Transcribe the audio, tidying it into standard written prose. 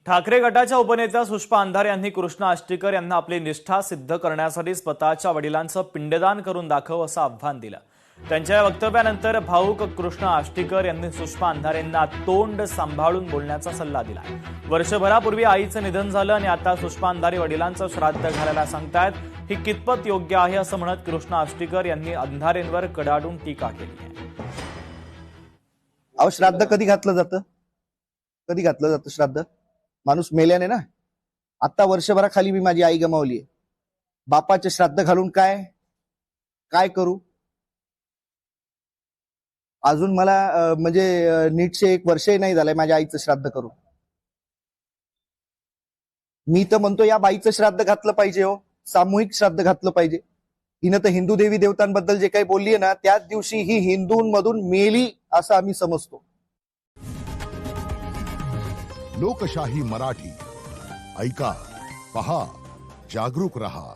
ठाकरे गटाच्या उपनेत्या सुष्मा अंधारे यांनी कृष्णा आष्टीकर यांना आपली निष्ठा सिद्ध करण्यासाठी स्वतःच्या वडिलांचं पिंडदान करून दाखव असं आव्हान दिलं। त्यांच्या या वक्तव्यानंतर भाऊक कृष्णा आष्टीकर यांनी सुष्मा अंधारेंना तोंड सांभाळून बोलण्याचा सल्ला दिला। वर्षभरापूर्वी आईचं निधन झालं आणि आता सुष्मा अंधारे वडिलांचं श्राद्ध घालायला सांगतायत, ही कितपत योग्य आहे असं म्हणत कृष्णा आष्टीकर यांनी अंधारेंवर कडाडून टीका केली आहे। अहो, श्राद्ध कधी घातलं जातं? कधी घातलं जातं श्राद्ध? माणूस मेल्याने ना। आता वर्षभराखाली मी माझी आई गमावली आहे। बापाचे श्राद्ध घालून काय काय करू? अजून मला म्हणजे नीटचे 1 वर्षही नाही झालंय माझ्या आईचं श्राद्ध करून। मी तर म्हणतो या बाईचं श्राद्ध घातलं पाहिजे, हो, सामूहिक श्राद्ध घातलं पाहिजे। हिनं तर हिंदू देवी देवतांबद्दल जे काही बोलली आहे ना, त्याच दिवशी ही हिंदूंमधून मेली असं आम्ही समजतो। लोकशाही मराठी ऐका, पहा, जागरूक रहा।